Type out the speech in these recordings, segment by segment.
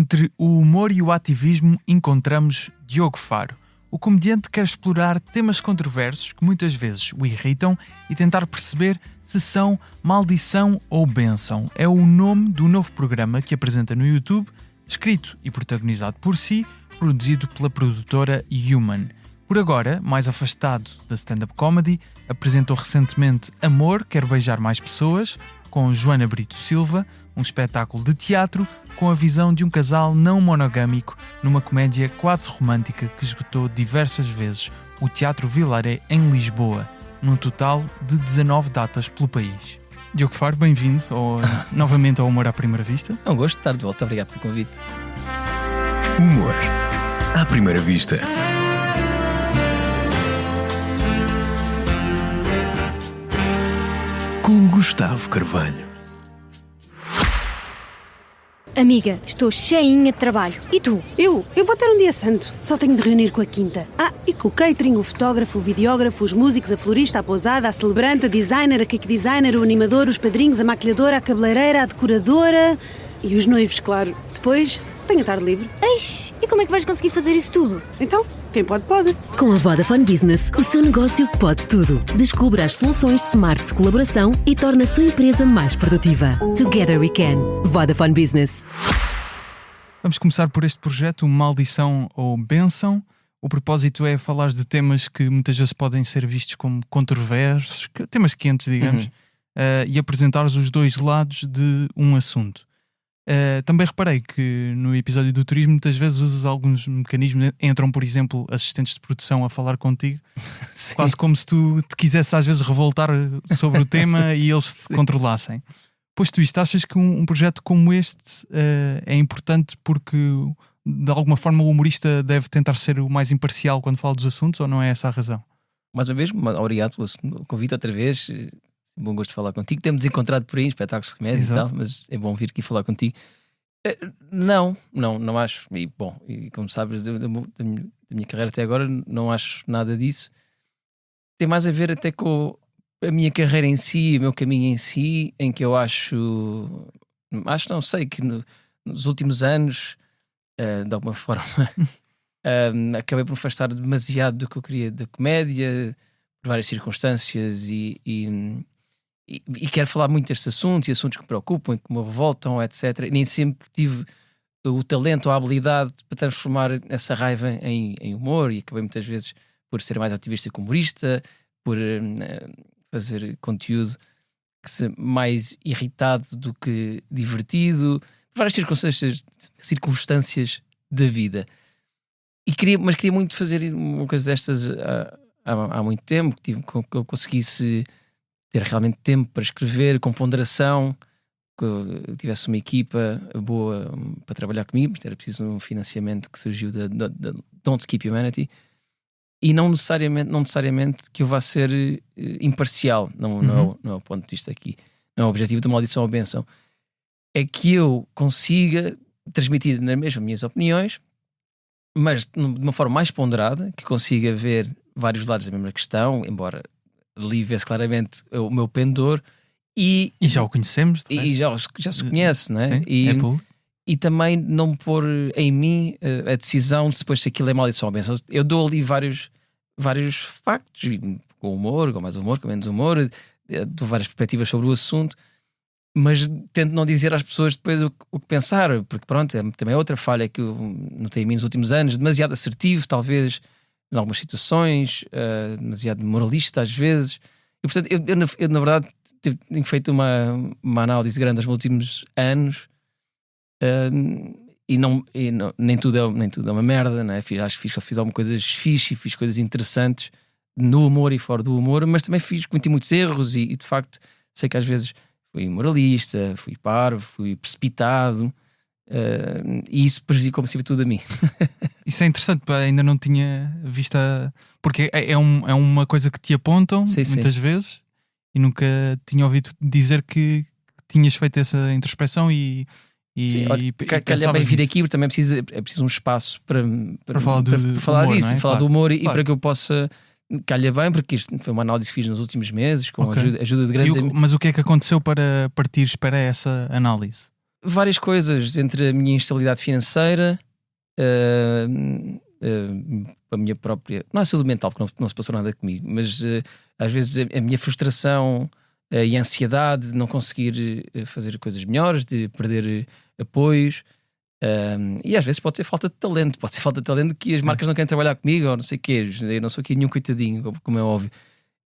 Entre o humor e o ativismo encontramos Diogo Faro. O comediante quer explorar temas controversos que muitas vezes o irritam e tentar perceber se são maldição ou bênção. É o nome do novo programa que apresenta no YouTube, escrito e protagonizado por si, produzido pela produtora Human. Por agora, mais afastado da stand-up comedy, apresentou recentemente Amor, Quero Beijar Mais Pessoas, com Joana Brito Silva, um espetáculo de teatro com a visão de um casal não monogâmico numa comédia quase romântica que esgotou diversas vezes o Teatro Vilaré em Lisboa, num total de 19 datas pelo país. Diogo Faro, bem-vindo novamente ao Humor à Primeira Vista. É um gosto de estar de volta, obrigado pelo convite. Humor à Primeira Vista. Com Gustavo Carvalho. Amiga, estou cheinha de trabalho. E tu? Eu vou ter um dia santo. Só tenho de reunir com a quinta. E com o catering, o fotógrafo, o videógrafo, os músicos, a florista, a pousada, a celebrante, a designer, a cake designer, o animador, os padrinhos, a maquilhadora, a cabeleireira, a decoradora e os noivos, claro. Depois, tenho a tarde livre. Eish, e como é que vais conseguir fazer isso tudo? Então, quem pode, pode. Com a Vodafone Business, o seu negócio pode tudo. Descubra as soluções smart de colaboração e torne a sua empresa mais produtiva. Together we can. Vodafone Business. Vamos começar por este projeto, Maldição ou Bênção. O propósito é falar de temas que muitas vezes podem ser vistos como controversos, temas quentes, digamos, e apresentar os dois lados de um assunto. Também reparei que no episódio do turismo muitas vezes usas alguns mecanismos. Entram, por exemplo, assistentes de produção a falar contigo. Sim. Quase como se tu te quisesse às vezes revoltar sobre o tema e eles te controlassem. Posto isto, achas que um projeto como este é importante porque de alguma forma o humorista deve tentar ser o mais imparcial quando fala dos assuntos, ou não é essa a razão? Mais uma vez, obrigado pelo convite outra vez. Bom gosto de falar contigo. Temos encontrado por aí espetáculos de comédia. Exato. E tal, mas é bom vir aqui falar contigo. Não acho. E como sabes, da minha carreira até agora, não acho nada disso. Tem mais a ver até com a minha carreira em si, o meu caminho em si, em que eu não sei, que nos últimos anos, de alguma forma, acabei por me afastar demasiado do que eu queria da comédia, por várias circunstâncias e quero falar muito destes assuntos e assuntos que me preocupam e que me revoltam, etc. E nem sempre tive o talento ou a habilidade para transformar essa raiva em humor, e acabei muitas vezes por ser mais ativista que humorista, por fazer conteúdo que se mais irritado do que divertido, por várias circunstâncias da vida. Mas queria muito fazer uma coisa destas há muito tempo, que eu conseguisse ter realmente tempo para escrever, com ponderação, que eu tivesse uma equipa boa para trabalhar comigo, porque era preciso um financiamento que surgiu da Don't Skip Humanity, e não necessariamente que eu vá ser imparcial, não é o ponto de vista aqui, não é o objetivo da Maldição ou Bênção, é que eu consiga transmitir na mesma minhas opiniões, mas de uma forma mais ponderada, que consiga ver vários lados da mesma questão, embora ali vê-se claramente o meu pendor, e já o conhecemos, e já se conhece, não é? Sim, e também não pôr em mim a decisão de depois se aquilo é maldição ou bênção. Eu dou ali vários factos, com humor, com mais humor, com menos humor, dou várias perspectivas sobre o assunto, mas tento não dizer às pessoas depois o que pensar, porque pronto, também é outra falha que eu notei em mim nos últimos anos, demasiado assertivo, talvez, em algumas situações, demasiado moralista às vezes. E portanto, eu na verdade tenho feito uma análise grande nos últimos anos, nem tudo é uma merda, não é? Acho que fiz algumas coisas fixe, fiz coisas interessantes no humor e fora do humor, mas também cometi muitos erros e de facto sei que às vezes fui moralista, fui parvo, fui precipitado, e isso prejudicou-me sobretudo a mim. Isso é interessante, ainda não tinha visto porque é uma coisa que te apontam, sim, muitas vezes, e nunca tinha ouvido dizer que tinhas feito essa introspeção e calha bem vir aqui, porque também é preciso um espaço para falar humor, disso, não é? falar do humor, e para que eu possa, calha bem, porque isto foi uma análise que fiz nos últimos meses com a ajuda de grandes amigos. Mas o que é que aconteceu para partires para essa análise? várias coisas, entre a minha instabilidade financeira, a minha própria, não é saúde mental, porque não se passou nada comigo, mas às vezes a minha frustração e a ansiedade de não conseguir fazer coisas melhores, de perder apoios. E às vezes pode ser falta de talento, que as marcas não querem trabalhar comigo, ou não sei o quê. Eu não sou aqui nenhum coitadinho, como é óbvio,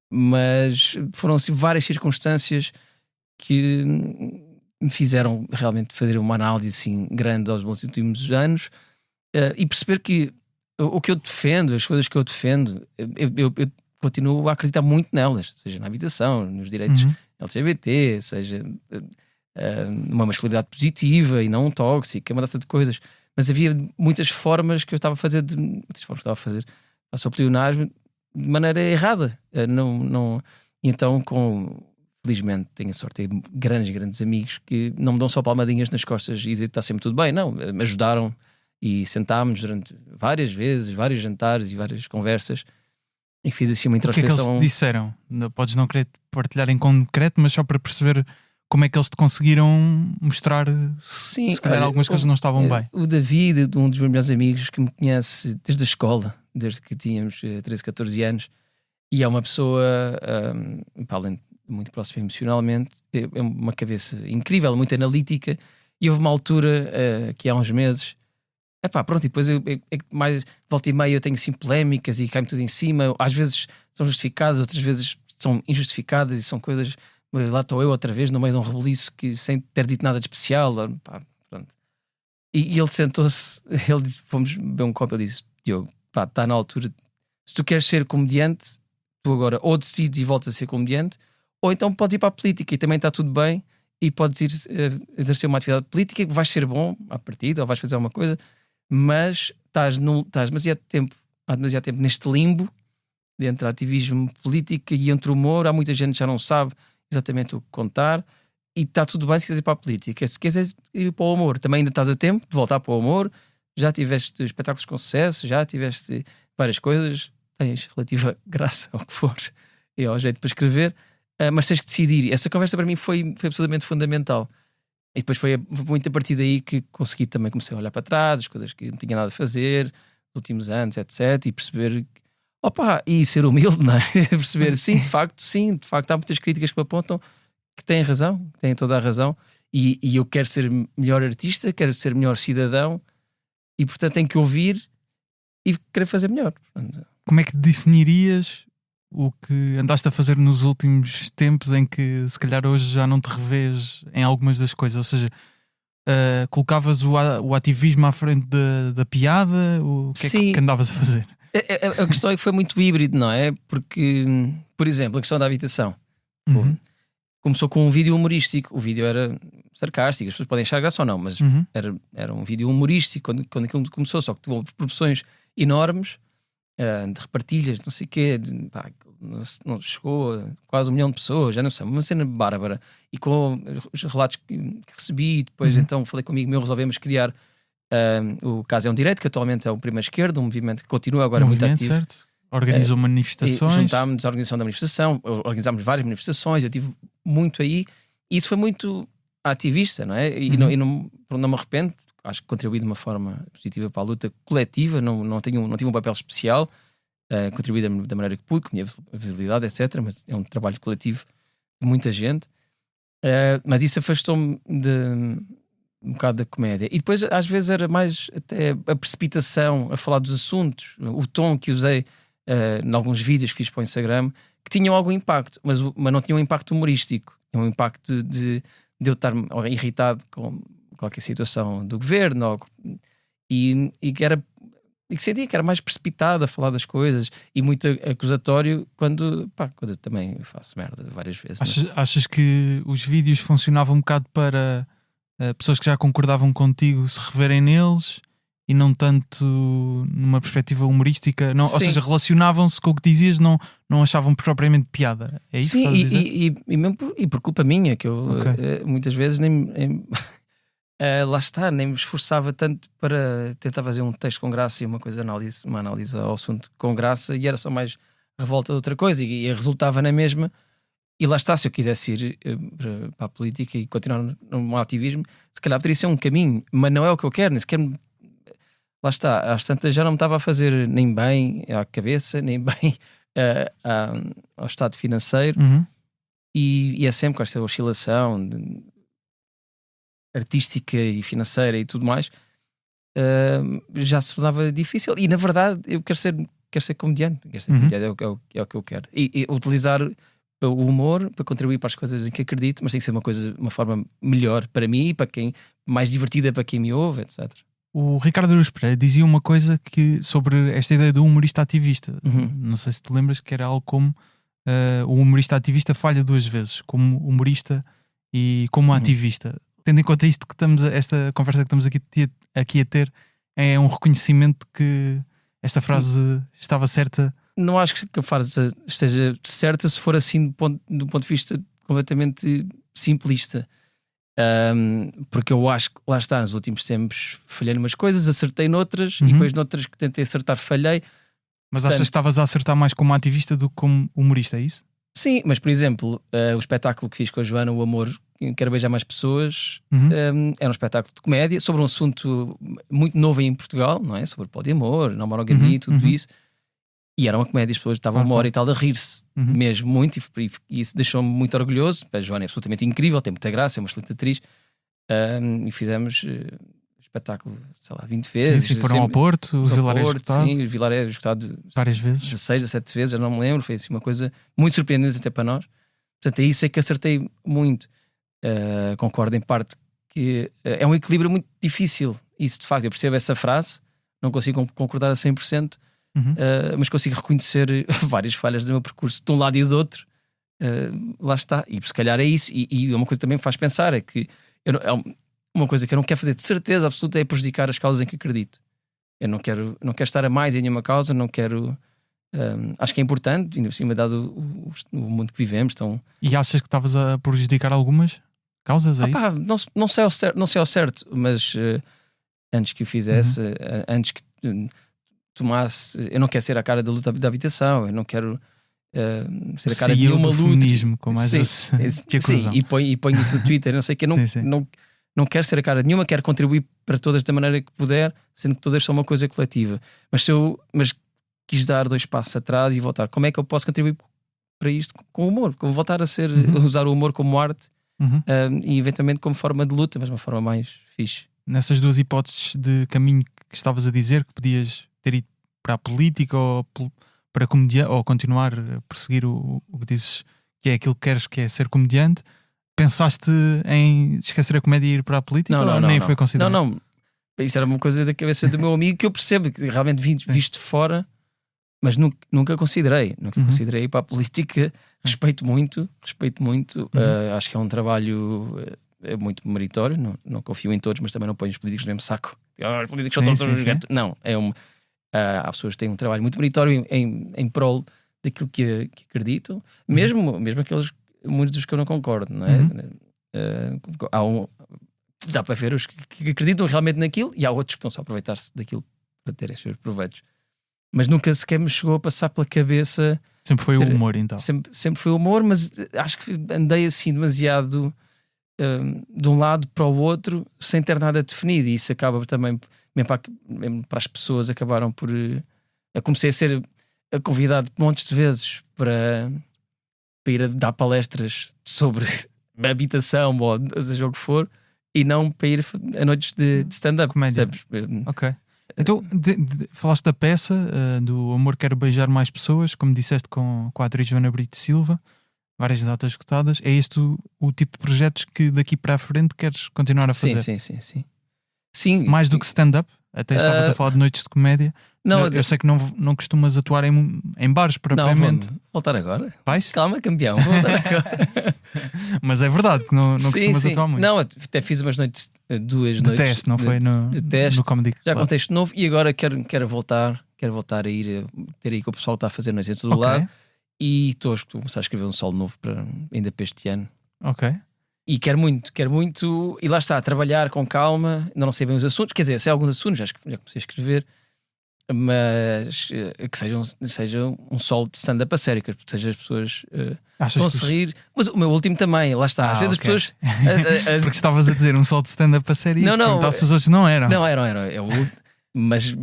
mas foram assim, várias circunstâncias que me fizeram realmente fazer uma análise assim, grande aos últimos anos, e perceber que o que eu defendo, as coisas que eu defendo, eu continuo a acreditar muito nelas, seja na habitação, nos direitos LGBT, seja uma masculinidade positiva e não tóxica, uma data de coisas. Mas havia muitas formas que eu estava a fazer, passou o pleonasmo de maneira errada. Então, felizmente, tenho a sorte de ter grandes amigos que não me dão só palmadinhas nas costas e dizem que está sempre tudo bem. Não, me ajudaram e sentámos durante várias vezes, vários jantares e várias conversas, e fiz assim uma introspecção. O que é que eles te disseram? Podes não querer partilhar em concreto, mas só para perceber como é que eles te conseguiram mostrar. Sim, se calhar algumas coisas não estavam bem. O David, um dos meus melhores amigos, que me conhece desde a escola, desde que tínhamos 13, 14 anos, e é uma pessoa, para além de muito próxima emocionalmente, é uma cabeça incrível, muito analítica. E houve uma altura, que há uns meses, pronto, e depois mais volta e meia eu tenho assim polémicas e cai-me tudo em cima. Às vezes são justificadas, outras vezes são injustificadas, e são coisas. Lá estou eu outra vez no meio de um rebuliço que, sem ter dito nada de especial, pronto. E ele sentou-se, ele disse, fomos beber um copo, ele disse: Diogo, está na altura, se tu queres ser comediante, tu agora ou decides e voltas a ser comediante, ou então podes ir para a política e também está tudo bem, e podes ir exercer uma atividade política que vais ser bom à partida, ou vais fazer alguma coisa, mas estás demasiado tempo neste limbo entre ativismo político e entre humor. Há muita gente que já não sabe exatamente o que contar, e está tudo bem se quiseres ir para a política. Se quiseres ir para o humor, também ainda estás a tempo de voltar para o humor. Já tiveste espetáculos com sucesso, já tiveste várias coisas, tens relativa graça ao que for e ao jeito para escrever, mas tens que decidir. Essa conversa para mim foi absolutamente fundamental. E depois foi muito a partir daí que comecei a olhar para trás, as coisas que não tinha nada a fazer nos últimos anos, etc. E perceber, e ser humilde, não é? Perceber, sim, de facto, há muitas críticas que me apontam que têm razão, têm toda a razão. E eu quero ser melhor artista, quero ser melhor cidadão, e portanto tenho que ouvir e querer fazer melhor. Como é que definirias o que andaste a fazer nos últimos tempos, em que se calhar hoje já não te revês em algumas das coisas? Ou seja, colocavas o ativismo à frente da piada? O que é que andavas a fazer? A questão é que foi muito híbrido, não é? Porque, por exemplo, a questão da habitação começou com um vídeo humorístico. O vídeo era sarcástico, as pessoas podem achar graça ou não, mas era um vídeo humorístico quando aquilo começou, só que teve proporções enormes, de repartilhas, não sei o quê, não chegou a quase 1 milhão de pessoas, já não sei, uma cena bárbara. E com os relatos que recebi, depois então falei com um amigo meu, resolvemos criar o Caso é um Direito, que atualmente é o Prima Esquerda, um movimento que continua agora muito ativo. Certo. Organizou manifestações. Juntámos a organização da manifestação, organizámos várias manifestações, eu tive muito aí, e isso foi muito ativista, não é? E não me arrependo, acho que contribuí de uma forma positiva para a luta coletiva, não tive um papel especial, contribuí da maneira que pude, com a minha visibilidade, etc. Mas é um trabalho coletivo de muita gente. Mas isso afastou-me um bocado da comédia. E depois, às vezes, era mais até a precipitação a falar dos assuntos, o tom que usei em alguns vídeos que fiz para o Instagram, que tinham algum impacto, mas não tinham um impacto humorístico, tinham um impacto de eu estar irritado com qualquer situação do governo, e que sentia que era mais precipitado a falar das coisas e muito acusatório quando eu também faço merda várias vezes. Achas que os vídeos funcionavam um bocado para pessoas que já concordavam contigo se reverem neles e não tanto numa perspectiva humorística? Ou seja, relacionavam-se com o que dizias, não achavam propriamente piada? É isso? Sim, que estás a dizer? E mesmo por culpa minha, que eu muitas vezes nem lá está, nem me esforçava tanto para tentar fazer um texto com graça e uma análise ao assunto com graça, e era só mais revolta de outra coisa, e resultava na mesma E lá está, se eu quisesse ir para a política e continuar no ativismo, se calhar poderia ser um caminho, mas não é o que eu quero, nem sequer. Lá está, às tantas já não me estava a fazer nem bem à cabeça, nem bem ao estado financeiro, e é sempre com esta oscilação artística e financeira e tudo mais, já se tornava difícil. E na verdade, eu quero ser comediante, comediante é o que eu quero. E utilizar o humor para contribuir para as coisas em que acredito, mas tem que ser uma forma melhor para mim, para quem, mais divertida para quem me ouve, etc. O Ricardo Araújo Pereira dizia uma coisa sobre esta ideia do humorista ativista. Não sei se te lembras, que era algo como o humorista ativista falha duas vezes, como humorista e como ativista. Tendo em conta isto esta conversa que estamos aqui a ter, é um reconhecimento que esta frase estava certa. Não acho que a frase esteja certa se for assim do ponto de vista completamente simplista. Porque eu acho que lá está, nos últimos tempos falhei em umas coisas, acertei noutras, e depois noutras que tentei acertar falhei. Mas achas que estavas a acertar mais como ativista do que como humorista, é isso? Sim, mas por exemplo, o espetáculo que fiz com a Joana, O Amor, Quero Beijar Mais Pessoas, era um espetáculo de comédia sobre um assunto muito novo em Portugal, não é? Sobre poliamor, não monogamia e tudo isso. E era uma comédia, as pessoas estavam uma hora e tal a rir-se, mesmo muito, e isso deixou-me muito orgulhoso. A Joana é absolutamente incrível, tem muita graça, é uma excelente atriz, e fizemos espetáculo, sei lá, 20 vezes. Sim, foram ao Porto, o Vilar é escutado. Sim, o Vilar é escutado várias vezes, 16, 17 vezes, já não me lembro. Foi assim uma coisa muito surpreendente até para nós. Portanto, aí sei que acertei muito. Concordo em parte que é um equilíbrio muito difícil. Isso, de facto, eu percebo essa frase, não consigo concordar a 100%, mas consigo reconhecer várias falhas do meu percurso de um lado e do outro. Lá está. E se calhar é isso. E uma coisa que também me faz pensar é que uma coisa que eu não quero fazer de certeza absoluta é prejudicar as causas em que acredito. Eu não quero estar a mais em nenhuma causa, não quero. Acho que é importante, ainda por cima, dado o mundo que vivemos. Então... E achas que estavas a prejudicar algumas causas? É isso? Não sei ao certo, mas antes que o fizesse, antes que tomasse, eu não quero ser a cara da luta da habitação, eu não quero ser a cara de uma luta. Feminismo, com mais que acusam. Sim, e põe isso no Twitter, não sei o que, não quero ser a cara de nenhuma, quero contribuir para todas da maneira que puder, sendo que todas são uma coisa coletiva. Mas quis dar 2 passos atrás e voltar. Como é que eu posso contribuir para isto com o humor? Como voltar a usar o humor como arte e eventualmente como forma de luta, mas uma forma mais fixe. Nessas duas hipóteses de caminho que estavas a dizer, que podias ter ido para a política ou para comediante, ou continuar a perseguir o que dizes que é aquilo que queres, que é ser comediante, pensaste em esquecer a comédia e ir para a política? Nem foi considerado? Não. Isso era uma coisa da cabeça do meu amigo que eu percebo que realmente visto de fora. Mas nunca considerei ir para a política. Respeito muito. Acho que é um trabalho muito meritório. Não confio em todos, mas também não ponho os políticos no mesmo saco. Os políticos são todos gatos. Não, há pessoas que têm um trabalho muito meritório em prol daquilo que acreditam, mesmo aqueles, muitos dos que eu não concordo, não é? Dá para ver os que acreditam realmente naquilo, e há outros que estão só a aproveitar-se daquilo para terem os seus proveitos. Mas nunca sequer me chegou a passar pela cabeça. Sempre foi o humor, então. Sempre foi o humor, mas acho que andei assim demasiado de um lado para o outro sem ter nada definido, e isso acaba também, mesmo para as pessoas, acabaram por. Eu comecei a ser convidado montes de vezes para ir a dar palestras sobre habitação ou seja o que for, e não para ir a noites de stand-up. Comédia. Ok. Então, falaste da peça, do Amor Quero Beijar Mais Pessoas, como disseste, com a atriz Joana Brito Silva, várias datas escutadas. É este o tipo de projetos que daqui para a frente queres continuar a fazer? Sim. Mais do que stand-up? Até estavas a falar de noites de comédia. Não, eu sei que não costumas atuar em bares propriamente. Não, voltar agora. Vais? Calma, campeão, vou voltar agora. Mas é verdade que não costumas atuar muito. Não, até fiz umas noites, 2 de noites. Teste, não foi? De teste. No Comedy Club. Já contexto novo, e agora quero voltar a ir, ter aí com o pessoal que está a fazer noites em todo lado. E estou a começar a escrever um solo novo ainda para este ano. Ok. E quero muito, e lá está, a trabalhar com calma. Ainda não sei bem os assuntos, quer dizer, sei alguns assuntos, já comecei a escrever, mas que seja um solo de stand-up a sério, que seja as pessoas vão se rir. Mas o meu último também, lá está. Às vezes as pessoas. Porque estavas a dizer um solo de stand-up a sério e se os outros não eram. Não eram. Mas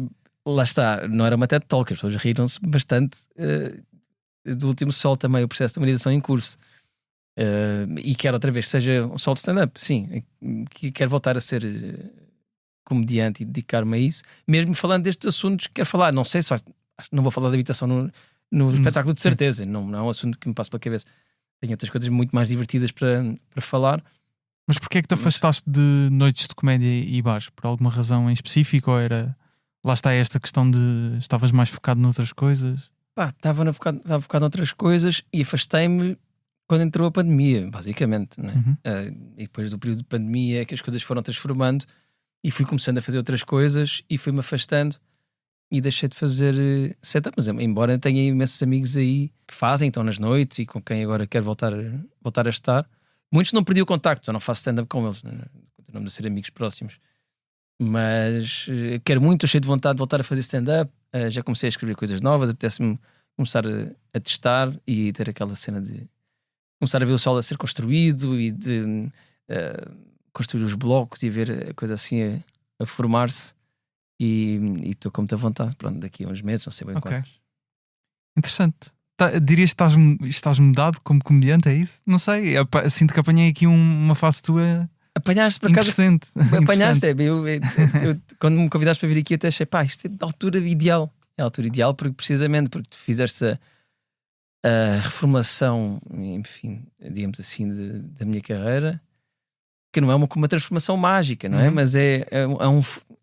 lá está, não era uma TED Talk, as pessoas riram-se bastante do último solo também, o processo de humanização em curso. E quero outra vez que seja um solo de stand-up, sim, que quero voltar a ser comediante e dedicar-me a isso, mesmo falando destes assuntos que quero falar. Não sei se não vou falar de habitação no espetáculo, de certeza, não é um assunto que me passa pela cabeça. Tenho outras coisas muito mais divertidas para falar. Mas porquê é que te afastaste de noites de comédia e bares? Por alguma razão em específico, ou era... Lá está esta questão de estavas mais focado noutras coisas? Estava focado noutras coisas e afastei-me quando entrou a pandemia, basicamente, né? E depois do período de pandemia é que as coisas foram transformando e fui começando a fazer outras coisas e fui-me afastando e deixei de fazer setup. Mas embora tenha imensos amigos aí que fazem, estão nas noites e com quem agora quero voltar a estar, muitos não perdi o contacto, eu não faço stand-up com eles, né? Continuamos a ser amigos próximos. Mas quero muito, estou cheio de vontade de voltar a fazer stand-up. Já comecei a escrever coisas novas, apetece-me começar a testar e ter aquela cena de começar a ver o solo a ser construído e de construir os blocos e ver a coisa assim a formar-se. E estou com muita vontade. Pronto, daqui a uns meses, não sei bem quantos. Interessante. Dirias que estás mudado como comediante, é isso? Não sei, sinto que apanhei aqui uma fase tua. Apanhaste por acaso? Apanhaste. Eu, quando me convidaste para vir aqui, eu até achei, isto é a altura ideal. É a altura ideal precisamente porque tu fizeste a reformulação, enfim, digamos assim, da minha carreira, que não é uma transformação mágica, não é? Mas é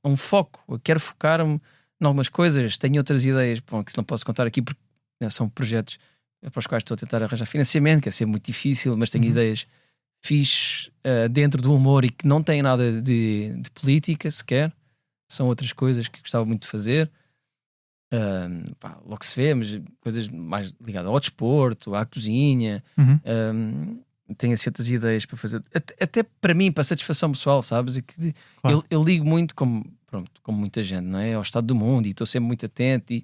um foco. Eu quero focar-me em algumas coisas. Tenho outras ideias, que se não posso contar aqui porque são projetos para os quais estou a tentar arranjar financiamento, que é sempre muito difícil, mas tenho ideias fixe dentro do humor e que não têm nada de política sequer. São outras coisas que gostava muito de fazer. Logo se vê, mas coisas mais ligadas ao desporto, à cozinha. Tenho assim outras ideias para fazer, até para mim, para satisfação pessoal, sabes? E que claro. eu ligo muito, como muita gente, não é? Ao estado do mundo, e estou sempre muito atento e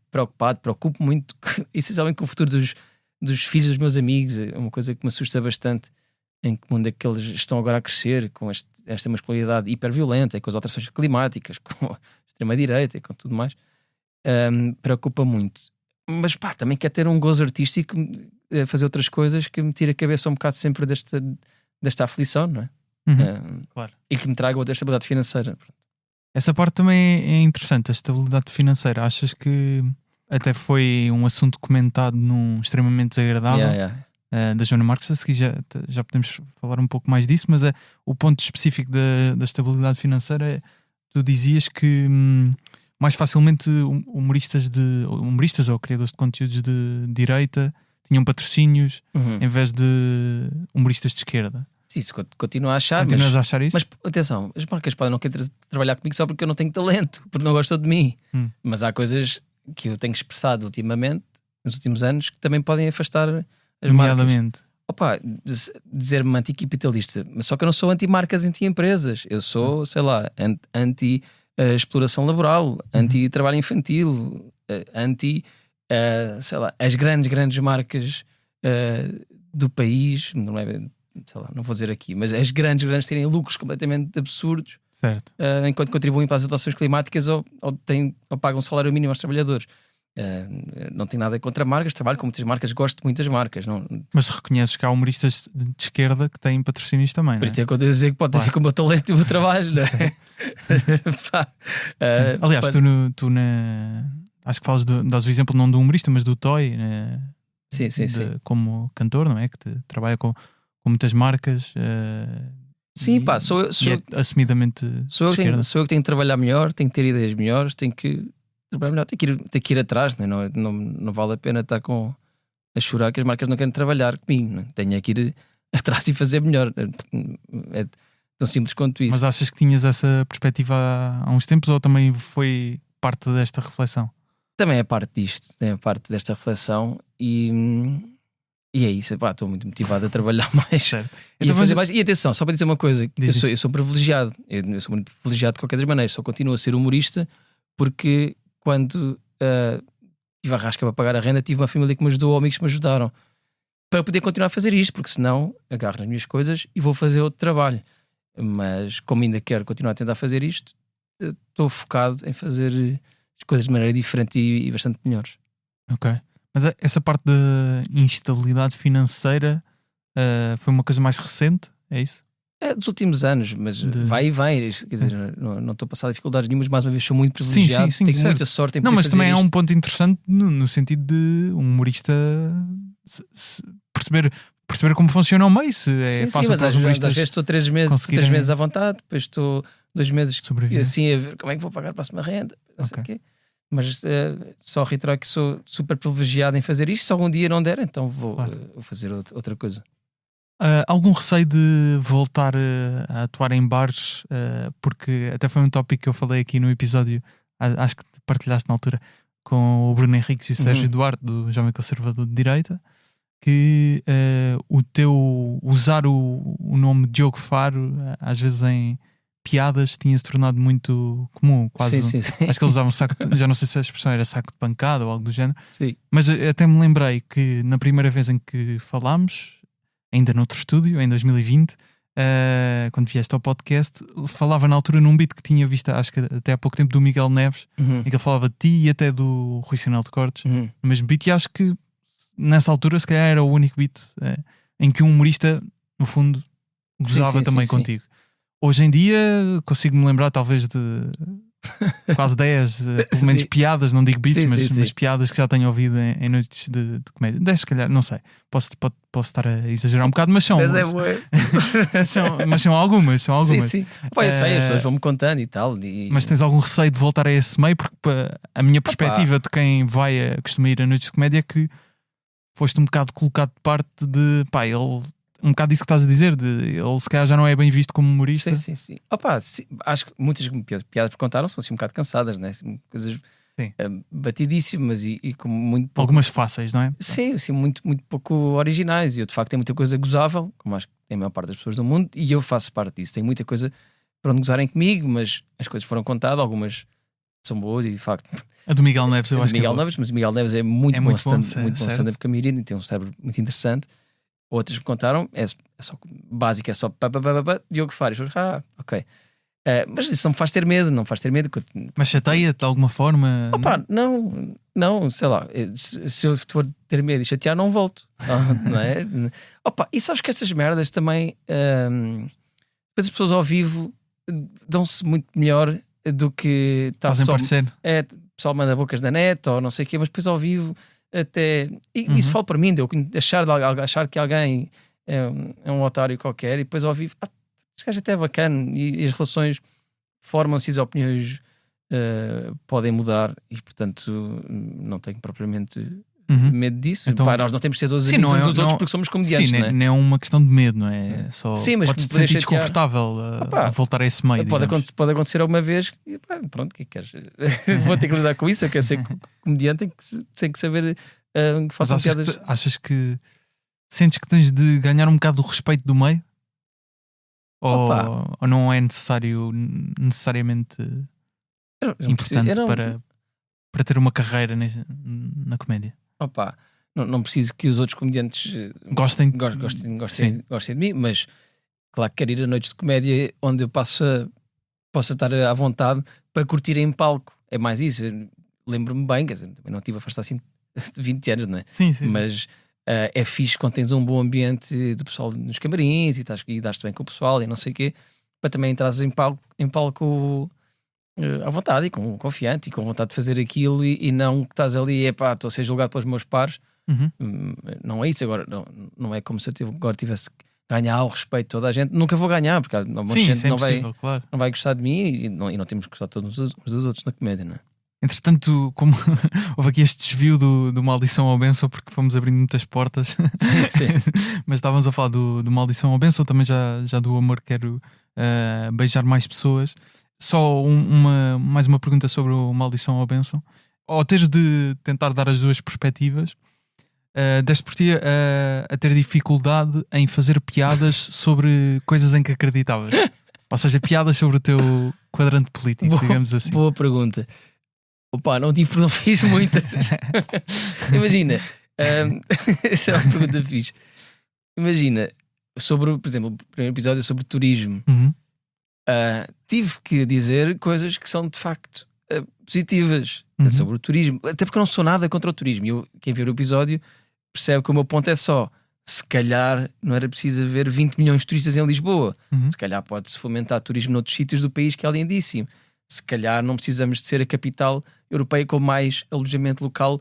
preocupado, preocupo muito essencialmente com o futuro dos filhos dos meus amigos. É uma coisa que me assusta bastante. Em que mundo é que eles estão agora a crescer com esta masculinidade hiperviolenta, com as alterações climáticas, com a extrema-direita e com tudo mais. Preocupa muito. Mas também quer ter um gozo artístico, fazer outras coisas que me tire a cabeça um bocado sempre desta aflição, não é? Claro. E que me traga outra estabilidade financeira. Essa parte também é interessante, a estabilidade financeira. Achas que até foi um assunto comentado num extremamente desagradável? Da Joana Marques, a seguir já podemos falar um pouco mais disso, mas o ponto específico da estabilidade financeira, tu dizias que mais facilmente humoristas ou criadores de conteúdos de direita tinham patrocínios em vez de humoristas de esquerda. Sim, isso continuo a achar. Continuas a achar isso? Mas atenção, as marcas podem não querer trabalhar comigo só porque eu não tenho talento, porque não gostam de mim. Mas há coisas que eu tenho expressado ultimamente, nos últimos anos, que também podem afastar as marcas. Dizer-me anticapitalista, mas só que eu não sou anti-marcas, anti-empresas. Eu sou, sei lá, anti-exploração laboral, anti-trabalho infantil, sei lá, as grandes marcas do país, não vou dizer aqui, mas as grandes terem lucros completamente absurdos, certo. Enquanto contribuem para as alterações climáticas ou pagam um salário mínimo aos trabalhadores. Não tenho nada contra marcas, trabalho com muitas marcas, gosto de muitas marcas. Mas reconheces que há humoristas de esquerda que têm patrocínios também, por isso é que eu devo dizer que pode ter a ver com o meu talento e o meu trabalho, não é? Aliás, acho que falas dás o exemplo não do humorista, mas do Toy, né? Sim. Como cantor, não é? Que trabalha com muitas marcas. Sim, sou eu assumidamente sou eu que tenho que trabalhar melhor, tenho que ter ideias melhores, tenho que trabalhar melhor, tenho que ir atrás, não vale a pena estar a chorar que as marcas não querem trabalhar comigo, não? Tenho que ir atrás e fazer melhor. É tão simples quanto isso. Mas achas que tinhas essa perspectiva há uns tempos ou também foi parte desta reflexão? Também é parte disto, é parte desta reflexão e é isso. Estou muito motivado a trabalhar mais. E a fazer mais. E atenção, só para dizer uma coisa, eu sou privilegiado, eu sou muito privilegiado de qualquer das maneiras, só continuo a ser humorista porque quando tive a rasca para pagar a renda, tive uma família que me ajudou, amigos que me ajudaram para poder continuar a fazer isto, porque senão agarro nas minhas coisas e vou fazer outro trabalho. Mas como ainda quero continuar a tentar fazer isto, estou focado em fazer as coisas de maneira diferente e bastante melhores. Ok. Mas essa parte da instabilidade financeira foi uma coisa mais recente? É isso? É dos últimos anos, mas vai e vem. Quer dizer, não estou a passar dificuldades nenhumas, mais uma vez sou muito privilegiado, sim, tenho certo. muita sorte em poder Não, mas fazer também isto. é um ponto interessante no sentido de um humorista perceber como funciona o meio, se é fácil mas para os humoristas. às vezes estou 3 meses à vontade, depois estou 2 meses sobreviver. assim a ver como é que vou pagar a próxima renda, não sei o quê. Mas só reiterar que sou super privilegiado em fazer isto. Se algum dia não der, então vou fazer outra coisa. Algum receio de voltar a atuar em bares? Porque até foi um tópico que eu falei aqui no episódio, acho que partilhaste na altura, com o Bruno Henriques e o Sérgio Duarte, do Jovem Conservador de Direita, que usar o nome Diogo Faro, às vezes em piadas, tinha-se tornado muito comum, quase. Sim. Acho que eles usavam já não sei se a expressão era saco de pancada ou algo do género. Sim. Mas até me lembrei que na primeira vez em que falámos, ainda noutro estúdio, em 2020, quando vieste ao podcast, falava na altura num beat que tinha visto, acho que até há pouco tempo, do Miguel Neves, em que ele falava de ti e até do Rui Sinal de Cortes, no mesmo beat, e acho que nessa altura se calhar era o único beat em que um humorista, no fundo, gozava também contigo. Hoje em dia consigo-me lembrar talvez de quase 10, pelo menos piadas, não digo beats, mas piadas que já tenho ouvido em noites de comédia. 10 se calhar, não sei, posso estar a exagerar um bocado, mas são mas são algumas. Sim. Pô, eu sei, as pessoas vão-me contando e tal. Mas tens algum receio de voltar a esse meio? Porque a minha perspectiva de quem costuma ir a noites de comédia é que foste um bocado colocado de parte de ele, um bocado disso que estás a dizer, de ele se calhar já não é bem visto como humorista. Sim. Acho que muitas piadas que contaram são assim um bocado cansadas, né? Assim, coisas batidíssimas e com muito pouco... Algumas fáceis, não é? Sim, muito pouco originais. E eu de facto tenho muita coisa gozável, como acho que tem a maior parte das pessoas do mundo, e eu faço parte disso. Tem muita coisa para onde gozarem comigo, mas as coisas foram contadas, algumas são boas e de facto... A do Miguel Neves, eu acho que mas o Miguel Neves é muito bom stand-up comedian e tem um cérebro muito interessante. Outras me contaram, é só básico, é só Diogo Faro. Ok. Mas isso não me faz ter medo, Mas chateia-te de alguma forma? Não, sei lá. Se eu for ter medo e chatear, não volto. Não é? E sabes que essas merdas também, depois as pessoas ao vivo dão-se muito melhor do que está só. Parecer. O pessoal manda bocas da net ou não sei o quê, mas depois ao vivo até. Isso fala para mim, de eu achar que alguém é um otário qualquer, e depois ao vivo, este gajo até é bacana, e as relações formam-se, as opiniões podem mudar, e portanto não tenho propriamente medo disso. Então, nós não temos de ser todos amigos uns dos outros porque somos comediantes. Sim, não é uma questão de medo, não é? Só mas pode-se sentir desconfortável a voltar a esse meio. Pode acontecer alguma vez e pronto, o que é que queres? Vou ter que lidar com isso. Eu quero ser comediante, tenho que saber que façam piadas. Achas que sentes que tens de ganhar um bocado do respeito do meio? Ou não é necessariamente importante para ter uma carreira na comédia? Não preciso que os outros comediantes gostem de mim, mas claro que quero ir a noites de comédia onde eu possa estar à vontade para curtir em palco. É mais isso. Eu lembro-me bem, quer dizer, também não estive afastado assim de 20 anos, não é? Sim. Mas é fixe quando tens um bom ambiente do pessoal nos camarins e dás-te bem com o pessoal e não sei o quê, para também entrares em palco à vontade e confiante e com vontade de fazer aquilo, e não que estás ali estou a ser julgado pelos meus pares. Não é isso. Agora não é como se eu agora tivesse que ganhar o respeito de toda a gente. Nunca vou ganhar, porque há um monte de gente não vai gostar de mim, e não temos que gostar todos uns dos outros na comédia, não é? Entretanto, como houve aqui este desvio do Maldição ao Benção, porque fomos abrindo muitas portas, sim. Mas estávamos a falar do Maldição ao Benção, também já do Amor Quero Beijar Mais Pessoas. Só mais uma pergunta sobre o Maldição ao Benção. Ao teres de tentar dar as duas perspectivas, deste por ti a ter dificuldade em fazer piadas sobre coisas em que acreditavas. Ou seja, piadas sobre o teu quadrante político, digamos assim. Boa pergunta. Opa, não fiz muitas. Imagina, essa é uma pergunta fixe. Imagina, por exemplo, o primeiro episódio é sobre turismo. Tive que dizer coisas que são de facto positivas sobre o turismo, até porque eu não sou nada contra o turismo. Quem ver o episódio percebe que o meu ponto é só: se calhar não era preciso haver 20 milhões de turistas em Lisboa, se calhar pode-se fomentar turismo noutros sítios do país, que é lindíssimo. Se calhar não precisamos de ser a capital europeia com mais alojamento local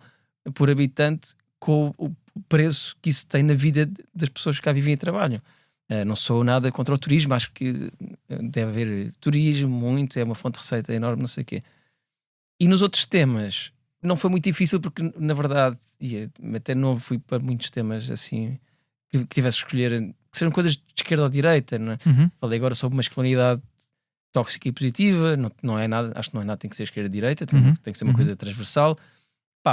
por habitante, com o preço que isso tem na vida das pessoas que cá vivem e trabalham. Não sou nada contra o turismo, acho que deve haver turismo, muito, é uma fonte de receita enorme, não sei o quê. E nos outros temas não foi muito difícil, porque na verdade, e até não fui para muitos temas assim que tivesse que escolher, que sejam coisas de esquerda ou de direita, não é? Falei agora sobre masculinidade tóxica e positiva, não é nada, acho que não é nada, tem que ser esquerda e direita, tem que ser uma coisa transversal.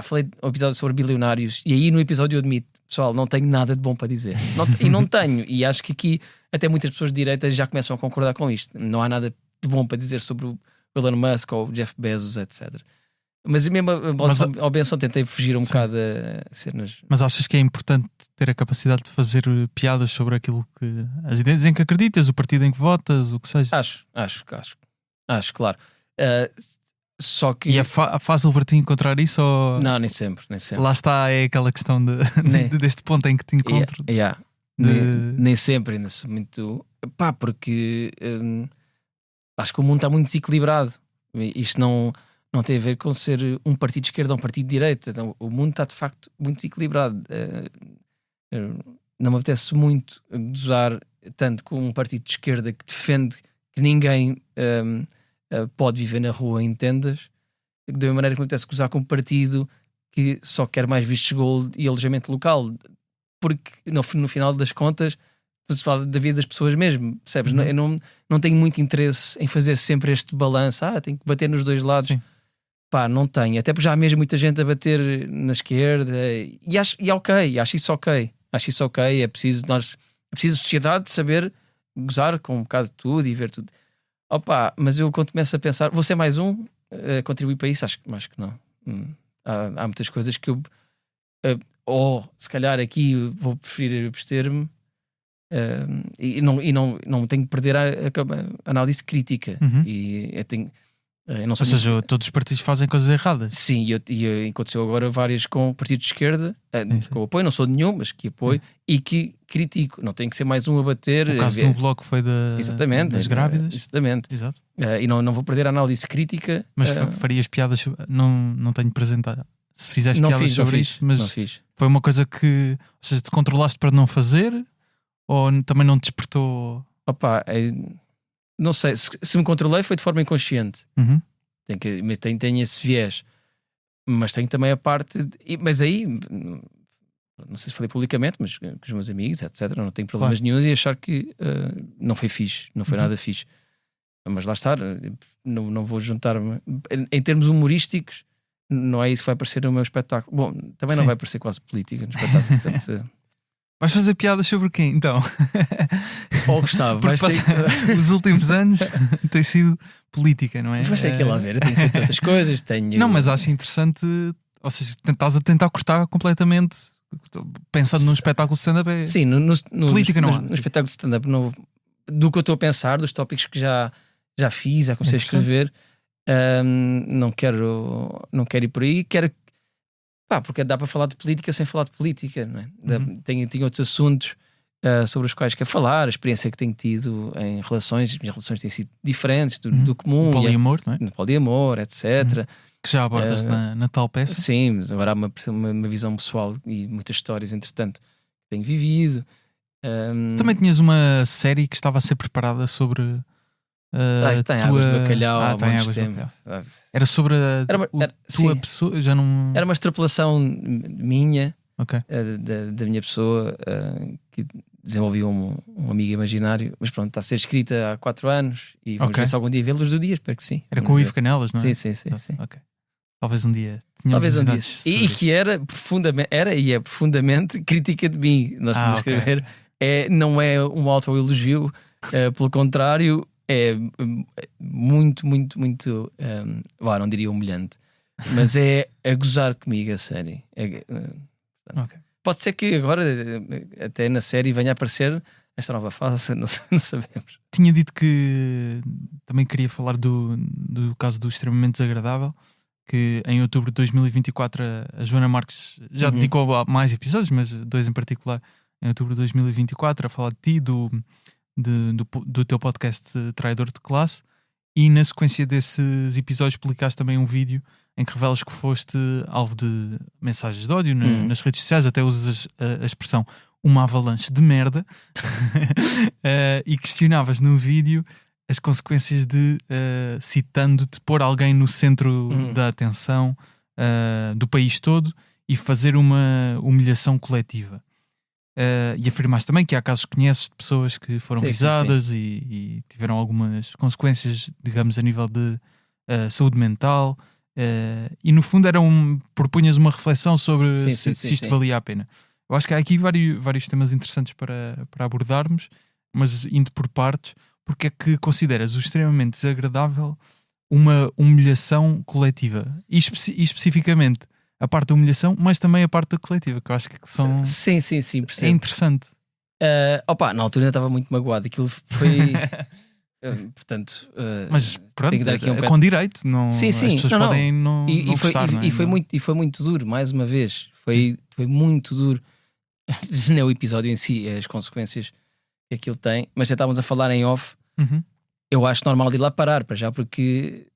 Falei um episódio sobre bilionários, e aí no episódio eu admito, pessoal, não tenho nada de bom para dizer. E não tenho, e acho que aqui até muitas pessoas de direita já começam a concordar com isto. Não há nada de bom para dizer sobre o Elon Musk ou o Jeff Bezos, etc. Mas mesmo ao Benção tentei fugir um bocado a cenas. Mas achas que é importante ter a capacidade de fazer piadas sobre aquilo que as ideias em que acreditas, o partido em que votas, o que seja? Acho, claro. Só que... E é fácil para ti encontrar isso? Ou... Não, nem sempre. Lá está, é aquela questão deste ponto em que te encontro. Nem sempre, ainda sou muito... porque acho que o mundo está muito desequilibrado. Isto não tem a ver com ser um partido de esquerda ou um partido de direita. Então, o mundo está de facto muito desequilibrado. Não me apetece muito gozar tanto com um partido de esquerda que defende que ninguém pode viver na rua em tendas, da mesma maneira que me apetece gozar com um partido que só quer mais vistos gold e alojamento local, porque no final das contas se fala da vida das pessoas mesmo, percebes? Eu não tenho muito interesse em fazer sempre este balanço, tenho que bater nos dois lados. Sim. Não tenho, até porque já há mesmo muita gente a bater na esquerda, e acho isso ok, é preciso a sociedade saber gozar com um bocado de tudo e ver tudo. Mas eu quando começo a pensar, vou ser mais um a contribuir para isso, acho que não. Há muitas coisas que eu se calhar aqui vou preferir abster-me, e não tenho que perder a análise crítica. E eu tenho... Ou seja, todos os partidos fazem coisas erradas. Sim, e aconteceu agora várias com partidos de esquerda, que eu apoio, não sou de nenhum, mas que apoio e que critico. Não tem que ser mais um a bater. O caso no Bloco foi das grávidas. Exatamente. Exato. E não vou perder a análise crítica. Mas farias piadas, não tenho presentado. Se fizeste piadas sobre isso, mas não fiz. Foi uma coisa que, ou seja, te controlaste para não fazer, ou também não te despertou? Não sei, se me controlei foi de forma inconsciente. Tenho esse viés, mas tenho também a parte mas aí não sei se falei publicamente, mas com os meus amigos, etc, não tenho problemas nenhum e achar que não foi fixe, não foi nada fixe, mas lá está, não vou juntar-me em termos humorísticos, não é isso que vai aparecer no meu espetáculo. Bom, também não vai aparecer quase política no espetáculo, portanto... Vais fazer piadas sobre quem, então? Gustavo, os últimos anos tem sido política, não é? Vais ter que ir lá ver, eu tenho feito outras coisas, Não, mas acho interessante, ou seja, estás a tentar cortar completamente, pensando num espetáculo de stand-up. Sim, política não há. No espetáculo de stand-up, do que eu estou a pensar, dos tópicos que já fiz, já comecei a escrever, não quero ir por aí, porque dá para falar de política sem falar de política, não é? Tenho outros assuntos sobre os quais quero falar, a experiência que tenho tido em relações, as minhas relações têm sido diferentes do comum. Poliamor, não é? Poliamor, etc. Que já abordas na tal peça. Sim, mas agora há uma visão pessoal e muitas histórias, entretanto, que tenho vivido. Também tinhas uma série que estava a ser preparada sobre... tem Águas de Bacalhau há muito tempo. Era sobre a tua pessoa? Já não... Era uma extrapolação minha, okay. da minha pessoa, que desenvolvi um amigo imaginário, mas pronto, está a ser escrita há 4 anos e vamos ver se algum dia vê-los do dia, espero que sim. Era com o Ivo Canelas, não é? Sim. Okay. Talvez um dia. Talvez um dia. E que era profundamente crítica de mim. Nós estamos a escrever. Não é um autoelogio, pelo contrário, é muito, muito, muito, não diria humilhante, Mas é a gozar comigo a série. Ok. Pode ser que agora, até na série, venha a aparecer esta nova fase, não sabemos. Tinha dito que também queria falar do caso do Extremamente Desagradável, que em outubro de 2024 a Joana Marques já dedicou a mais episódios, mas 2 em particular, em outubro de 2024, a falar de ti, do teu podcast Traidor de Classe, e na sequência desses episódios publicaste também um vídeo em que revelas que foste alvo de mensagens de ódio nas redes sociais, até usas a expressão uma avalanche de merda, e questionavas no vídeo as consequências de, citando-te, pôr alguém no centro da atenção do país todo e fazer uma humilhação coletiva. E afirmaste também que há casos que conheces de pessoas que foram visadas e tiveram algumas consequências, digamos, a nível de saúde mental, e no fundo propunhas uma reflexão sobre se isto valia a pena. Eu acho que há aqui vários temas interessantes para abordarmos, mas indo por partes. Porque é que consideras o Extremamente Desagradável uma humilhação coletiva? E especificamente a parte da humilhação, mas também a parte da coletiva, que eu acho que são... Sim, percebo. É interessante. Na altura eu estava muito magoado. Aquilo foi... portanto... mas pronto, tenho que dar aqui um com direito. Não, sim. As pessoas podem não gostar, não é? E foi muito duro, mais uma vez. Foi muito duro. Não é o episódio em si, as consequências que aquilo tem, mas já estávamos a falar em off. Eu acho normal de ir lá parar, para já, porque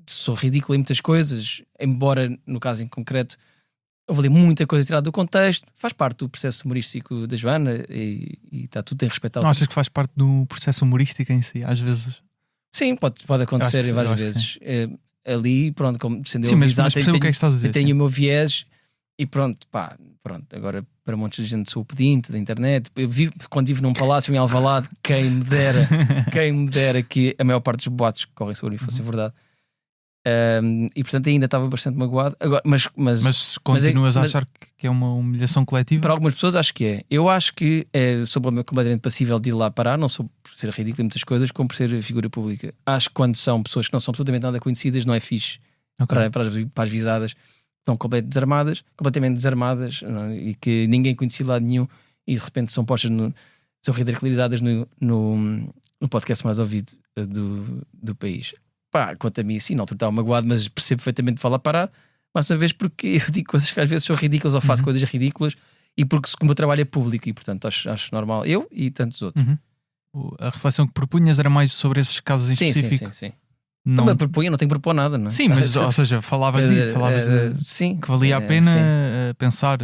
sou ridículo em muitas coisas, embora no caso em concreto houve ali muita coisa tirada do contexto, faz parte do processo humorístico da Joana e está tudo em respeito ao... Não achas que faz parte do processo humorístico em si, às vezes? Sim, pode acontecer várias vezes. Ali, pronto, como sendo eu avisado, mas o que é que estás a dizer? Tenho o meu viés e pronto, agora para um monte de gente sou o pedinte da internet. Quando vivo num palácio em Alvalade, quem me dera que a maior parte dos boatos que correm sobre mim fosse verdade. E portanto ainda estava bastante magoado. Agora, mas continuas a achar que é uma humilhação coletiva? Para algumas pessoas acho que é. Eu acho que sou completamente passível de ir lá parar, não sou por ser ridículo em muitas coisas, como por ser figura pública. Acho que quando são pessoas que não são absolutamente nada conhecidas, não é fixe para as visadas. Estão completamente desarmadas, não é? E que ninguém conhecia lá nenhum e de repente são postas, são ridicularizadas no podcast mais ouvido do país. Quanto a mim, sim, na altura estava magoado, mas percebo perfeitamente falar parar, mais uma vez porque eu digo coisas que às vezes são ridículas ou faço coisas ridículas e porque o meu trabalho é público e portanto acho normal, eu e tantos outros. A reflexão que propunhas era mais sobre esses casos em específico. Sim. Não me propunha, não tenho que propor nada, não é? Sim, mas ou seja, falavas de sim, que valia a pena pensar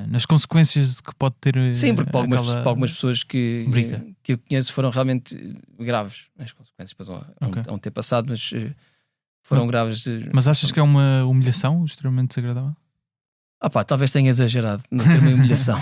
nas consequências que pode ter. Sim, porque para algumas pessoas que eu conheço foram realmente graves. As consequências depois vão ter passado, mas foram graves. Mas achas que é uma humilhação extremamente desagradável? Talvez tenha exagerado no termo humilhação.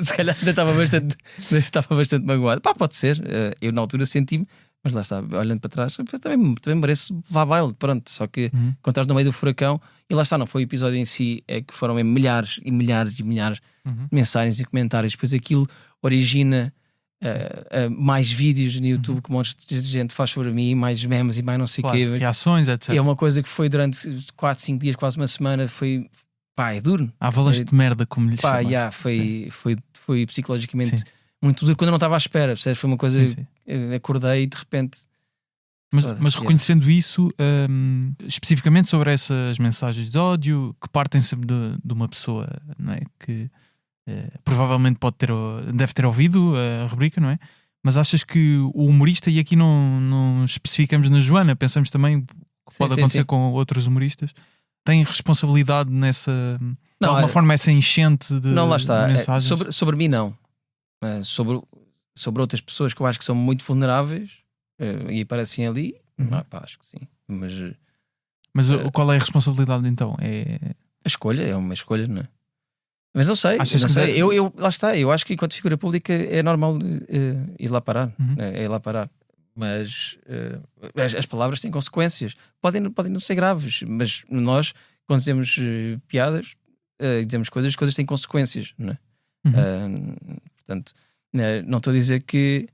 Se calhar ainda estava bastante magoado. Pode ser. Eu na altura senti-me, mas lá está, olhando para trás, também merece levar baile, pronto. Só que quando estás no meio do furacão, e lá está, não foi o episódio em si, é que foram milhares e milhares e milhares de mensagens e comentários. Depois aquilo origina mais vídeos no YouTube que um monte de gente faz sobre mim, mais memes e mais não sei o quê. Reações, etc. E é uma coisa que foi durante 4, 5 dias, quase uma semana, foi é duro. A avalanche de merda, como lhe chamaste. Foi psicologicamente muito duro quando eu não estava à espera. Percebes? Foi uma coisa, acordei e de repente. Mas reconhecendo isso, especificamente sobre essas mensagens de ódio que partem sempre de uma pessoa, não é? Que provavelmente deve ter ouvido a rubrica, não é? Mas achas que o humorista, e aqui não especificamos na Joana, pensamos também que pode acontecer com outros humoristas, tem responsabilidade nessa, de alguma forma, essa enchente de mensagens? Sobre mim não. Sobre outras pessoas que eu acho que são muito vulneráveis e aparecem ali, acho que sim. Mas qual é a responsabilidade então? A escolha é uma escolha, não é? Mas não sei. Lá está, eu acho que enquanto figura pública é normal ir lá parar. É ir lá parar. Mas as palavras têm consequências. Podem não ser graves, mas nós, quando dizemos piadas, dizemos coisas, as coisas têm consequências, não é? Portanto, não estou a dizer que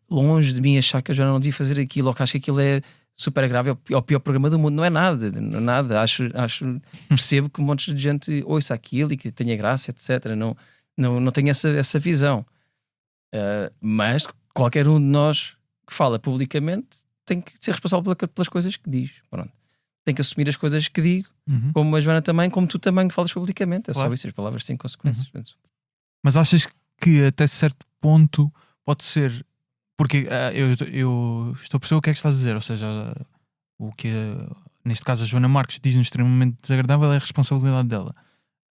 longe de mim achar que eu já não devia fazer aquilo ou que acho que aquilo é super grave, é o pior programa do mundo. Não é nada, não é nada. Percebo que um monte de gente ouça aquilo e que tenha graça, etc. Não tenho essa visão. Mas qualquer um de nós que fala publicamente tem que ser responsável pelas coisas que diz. Pronto. Tem que assumir as coisas que digo, como a Joana também, como tu também falas publicamente. É só isso, as palavras têm consequências. Mas achas que até certo ponto pode ser... Porque eu estou a perceber o que é que estás a dizer, ou seja, o que neste caso a Joana Marques diz-nos extremamente desagradável é a responsabilidade dela.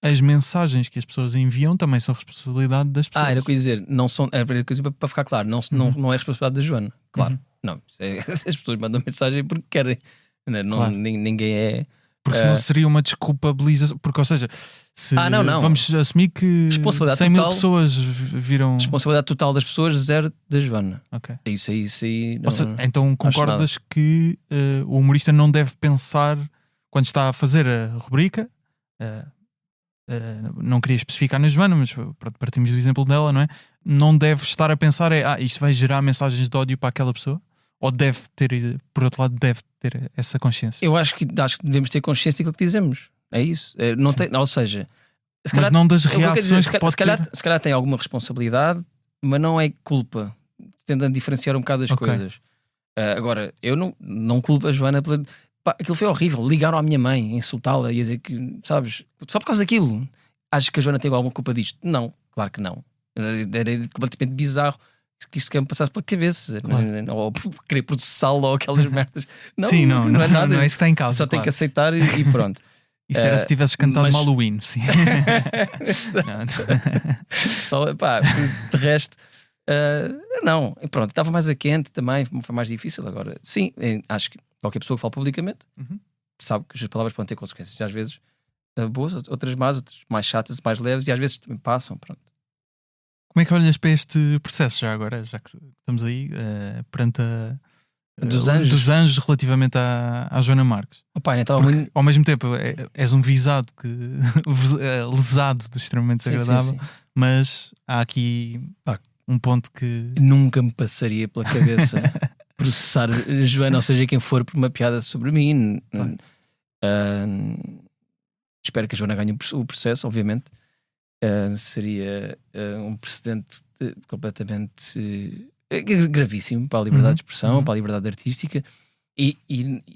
As mensagens que as pessoas enviam também são responsabilidade das pessoas. Era o que eu ia dizer, não são, para ficar claro, não é responsabilidade da Joana, claro. Não, as pessoas mandam mensagem porque querem, claro. Ninguém é. Porque senão seria uma desculpabilização. Porque, ou seja, se não. vamos assumir que 100 mil pessoas viram. Responsabilidade total das pessoas, 0 da Joana. Ok. Isso aí. Então concordas que o humorista não deve pensar, quando está a fazer a rubrica, não queria especificar na Joana, mas partimos do exemplo dela, não é? Não deve estar a pensar, isto vai gerar mensagens de ódio para aquela pessoa? Ou deve ter, por outro lado, deve ter essa consciência? Eu acho que devemos ter consciência daquilo que dizemos. É isso. Ou seja, mas calhar, não das reações que pode ter. Se calhar tem alguma responsabilidade, mas não é culpa. Tentando diferenciar um bocado as coisas. Agora, eu não culpo a Joana pela... aquilo foi horrível. Ligaram à minha mãe, insultá-la e dizer que, sabes, só por causa daquilo. Acho que a Joana tem alguma culpa disto? Não, claro que não. Era completamente bizarro que isto me passasse pela cabeça, claro. Ou querer processá-lo ou aquelas merdas. Não, sim, não é nada. Não é isso que está em causa. Só tem que aceitar e pronto. Isso era se tivesses cantado Halloween, sim. De resto, não. Pronto, estava mais a quente também, foi mais difícil. Agora, sim, acho que qualquer pessoa que fala publicamente sabe que as palavras podem ter consequências, às vezes boas, outras más, outras mais chatas, mais leves, e às vezes também passam. Pronto. Como é que olhas para este processo já agora, já que estamos aí perante dos anjos relativamente à Joana Marques? Ao mesmo tempo és um visado lesado de extremamente desagradável, mas há aqui um ponto que nunca me passaria pela cabeça processar a Joana, ou seja, quem for, por uma piada sobre mim. Espero que a Joana ganhe o processo, obviamente. Seria um precedente completamente gravíssimo para a liberdade de expressão, para a liberdade artística, e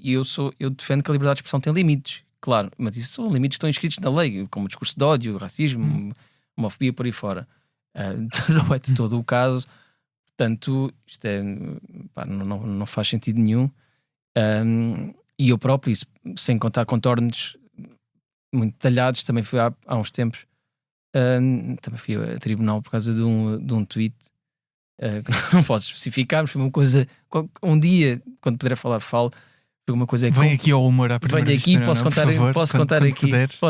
eu defendo que a liberdade de expressão tem limites, claro, mas isso são limites que estão inscritos na lei, como o discurso de ódio, racismo, homofobia, por aí fora. Não é de todo o caso, portanto isto não faz sentido nenhum, e eu próprio, sem contar contornos muito detalhados, também fui há uns tempos, também fui a tribunal por causa de um tweet que não posso especificar, mas foi uma coisa, um dia, quando puder falar, falo. Foi uma coisa que vem aqui ao humor à primeira vista. Venho aqui, posso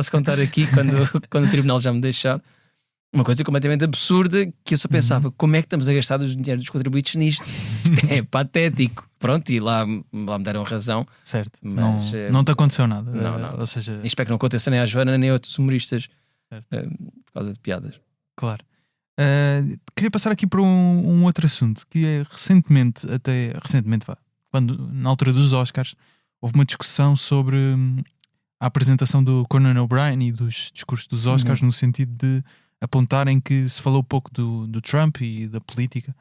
contar aqui quando o tribunal já me deixar. Uma coisa completamente absurda, que eu só pensava, como é que estamos a gastar o dinheiro dos contribuintes nisto? Isto é patético. Pronto, e lá me deram razão. Certo, mas não te aconteceu nada. Não. Ou seja... E espero que não aconteça nem à Joana nem a outros humoristas por causa de piadas. Claro. Queria passar aqui para um outro assunto, que é recentemente, quando na altura dos Oscars, houve uma discussão sobre a apresentação do Conan O'Brien e dos discursos dos Oscars, no sentido de apontarem que se falou pouco do Trump e da política,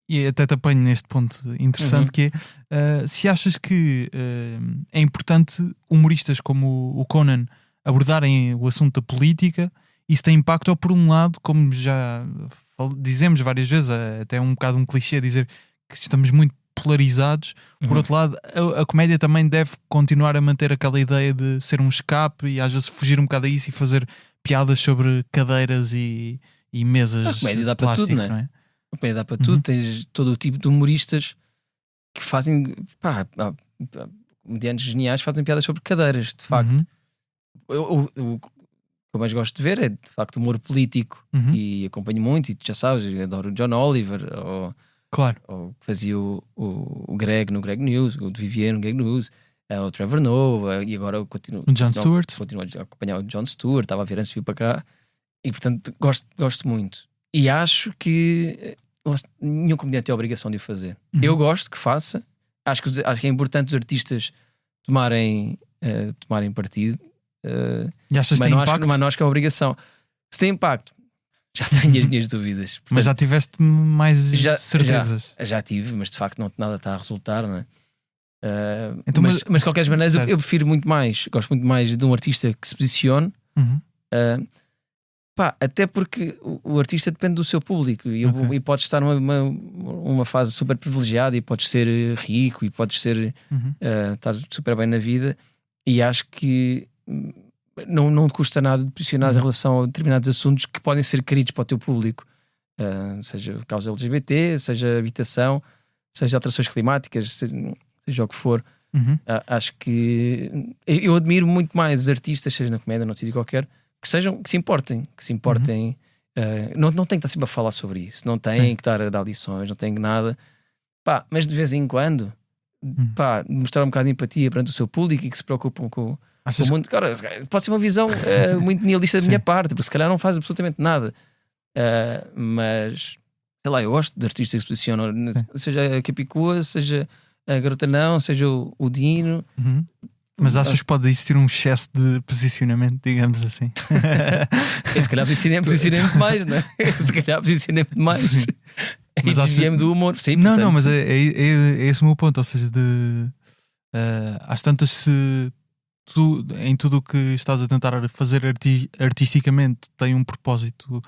e até te apanho neste ponto interessante, que é se achas que é importante humoristas como o Conan abordarem o assunto da política. Isso tem impacto, ou por um lado, como já dizemos várias vezes, até um bocado um clichê dizer que estamos muito polarizados. Por outro lado, a comédia também deve continuar a manter aquela ideia de ser um escape e às vezes fugir um bocado a isso e fazer piadas sobre cadeiras e mesas. A comédia dá para tudo, não é? A comédia dá para tudo. Tens todo o tipo de humoristas que fazem comediantes geniais, fazem piadas sobre cadeiras, de facto. O que eu mais gosto de ver é, de facto, humor político, e acompanho muito, e tu já sabes, eu adoro o John Oliver, ou que fazia o Greg no Greg News, o de Vivier no Greg News, o Trevor Noah, e agora eu continuo a acompanhar o Jon Stewart, estava a ver antes de vir para cá, e portanto gosto muito. E acho que nenhum comediante tem a obrigação de o fazer. Eu gosto que faça, acho que é importante os artistas tomarem partido, E achas que mas tem não impacto? acho que é uma obrigação. Se tem impacto, já tenho as minhas dúvidas. Portanto, Mas já tiveste mais certezas. já tive, mas de facto nada está a resultar, não é? Então, mas de qualquer maneira certo. eu prefiro muito mais, gosto muito mais de um artista que se posicione, Uhum. até porque o artista depende do seu público e podes estar numa fase super privilegiada e podes ser rico e podes ser Uhum. estar super bem na vida, e acho que não te custa nada de posicionar em relação a determinados assuntos que podem ser queridos para o teu público, seja causa LGBT, seja habitação, seja alterações climáticas, seja o que for. Uhum. Acho que eu admiro muito mais artistas, seja na comédia ou noutro sítio qualquer, que se importem, não tem que estar sempre a falar sobre isso, não tem Sim. que estar a dar lições, não tem que nada, mas de vez em quando mostrar um bocado de empatia perante o seu público e que se preocupam com Achas o mundo. Cara, pode ser uma visão muito nihilista da minha parte, porque se calhar não faz absolutamente nada, mas sei lá, eu gosto de artistas que se posicionam, seja a Capicua, seja a Garota Não, seja o Dino. Uhum. Mas achas que pode existir um excesso de posicionamento, digamos assim? Eu se calhar posicionei-me mais, não é? Se calhar posicionei-me mais. Sim. Mas Mas do humor. Sim, não, portanto, mas é esse o meu ponto. Ou seja, às tantas, se tu, em tudo o que estás a tentar fazer artisticamente, tem um propósito